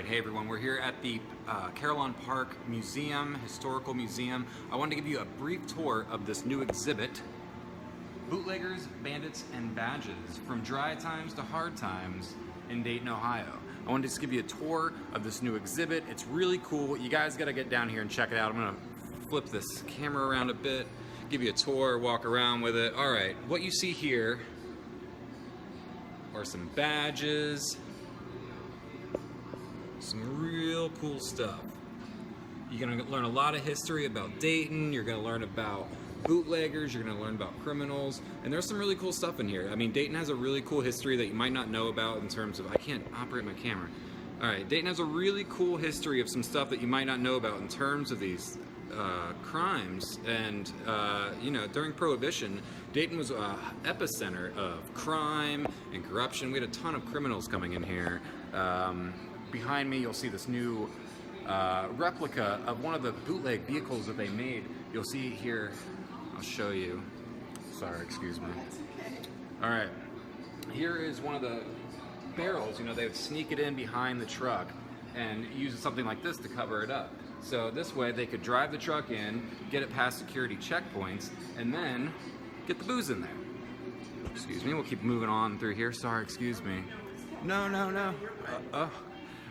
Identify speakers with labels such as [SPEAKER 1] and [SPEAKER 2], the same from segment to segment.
[SPEAKER 1] Alright, hey everyone, we're here at the Carillon Park Museum, Historical Museum. I wanted to give you a brief tour of this new exhibit, Bootleggers, Bandits, and Badges, From Dry Times to Hard Times in Dayton, Ohio. I wanted to just give you a tour of this new exhibit. It's really cool. You guys gotta get down here and check it out. I'm gonna flip this camera around a bit, give you a tour, walk around with it. Alright, what you see here are some badges, some real cool stuff. You're gonna learn a lot of history about Dayton, you're gonna learn about bootleggers, you're gonna learn about criminals, and there's some really cool stuff in here. I mean, Dayton has a really cool history that you might not know about in terms of, I can't operate my camera. All right, Dayton has a really cool history of some stuff that you might not know about in terms of these crimes. And you know, during Prohibition, Dayton was an epicenter of crime and corruption. We had a ton of criminals coming in here. Behind me, you'll see this new replica of one of the bootleg vehicles that they made. You'll see here, I'll show you. Sorry, excuse me. All right, here is one of the barrels. You know, they would sneak it in behind the truck and use something like this to cover it up. So this way they could drive the truck in, get it past security checkpoints, and then get the booze in there. Excuse me, we'll keep moving on through here. Sorry, excuse me. No.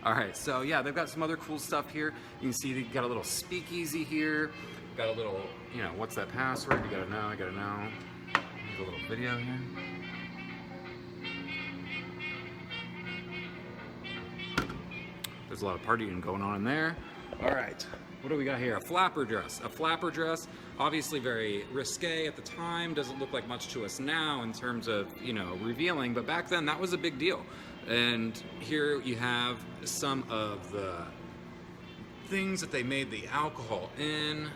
[SPEAKER 1] All right, so yeah, they've got some other cool stuff here. You can see they've got a little speakeasy here. Got a little, you know, what's that password? You gotta know, I gotta know. There's a little video here. There's a lot of partying going on in there. All right, what do we got here? A flapper dress. A flapper dress, obviously very risque at the time. Doesn't look like much to us now in terms of, you know, revealing, but back then that was a big deal. And here you have some of the things that they made the alcohol in.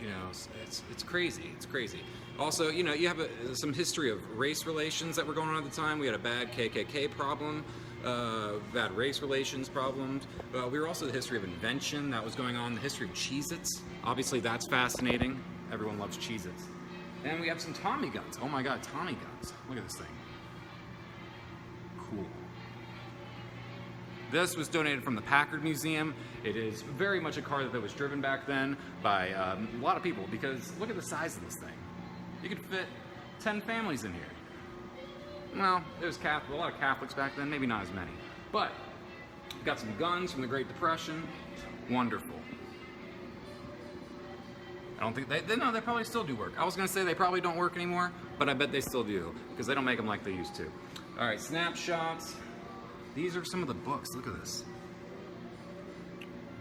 [SPEAKER 1] You know, it's crazy. It's crazy. Also, you know, you have some history of race relations that were going on at the time. We had a bad KKK problem, bad race relations problems. We were also the history of invention that was going on. The history of Cheez-Its. Obviously, that's fascinating. Everyone loves Cheez-Its. And we have some Tommy guns. Oh my God, Tommy guns. Look at this thing. Cool. This was donated from the Packard Museum. It is very much a car that was driven back then by a lot of people, because look at the size of this thing. You could fit 10 families in here. Well, there was a lot of Catholics back then, maybe not as many. But got some guns from the Great Depression. Wonderful. I don't think they probably still do work. I was gonna say they probably don't work anymore, but I bet they still do, because they don't make them like they used to. All right, snapshots. These are some of the books. Look at this.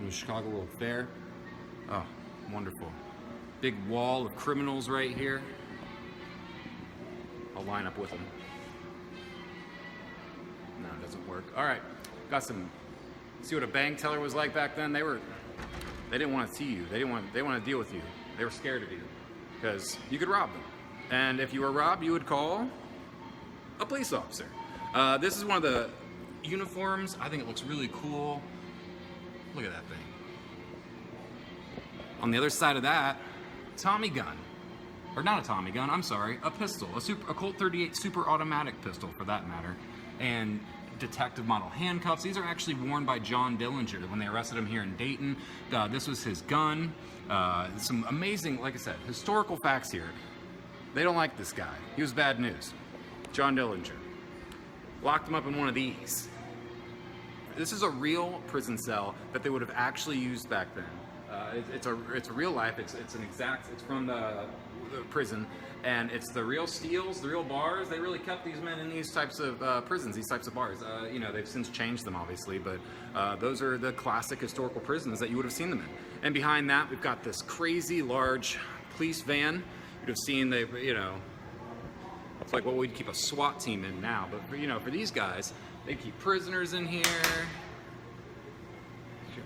[SPEAKER 1] The Chicago World Fair. Oh, wonderful. Big wall of criminals right here. I'll line up with them. No, it doesn't work. All right, got some. See what a bank teller was like back then? They didn't want to see you. They want to deal with you. They were scared of you because you could rob them. And if you were robbed, you would call a police officer. This is one of the uniforms. I think it looks really cool. Look at that thing. On the other side of that, Tommy gun. Or not a Tommy gun, I'm sorry, a pistol. A Colt 38 super automatic pistol, for that matter. And detective model handcuffs. These are actually worn by John Dillinger when they arrested him here in Dayton. This was his gun. Some amazing, like I said, historical facts here. They don't like this guy. He was bad news. John Dillinger. Locked him up in one of these. This is a real prison cell that they would have actually used back then. It's a real life. It's from the prison, and it's the real steels, the real bars. They really kept these men in these types of prisons, these types of bars. You know, they've since changed them, obviously, but those are the classic historical prisons that you would have seen them in. And behind that, we've got this crazy large police van. You'd have seen it's like what we'd keep a SWAT team in now, but for these guys, they keep prisoners in here.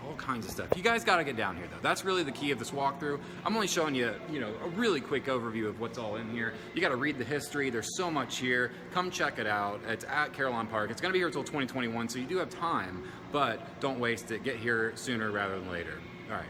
[SPEAKER 1] All kinds of stuff. You guys got to get down here, though. That's really the key of this walkthrough. I'm only showing you, a really quick overview of what's all in here. You got to read the history. There's so much here. Come check it out. It's at Carillon Park. It's going to be here until 2021, so you do have time, but don't waste it. Get here sooner rather than later. All right.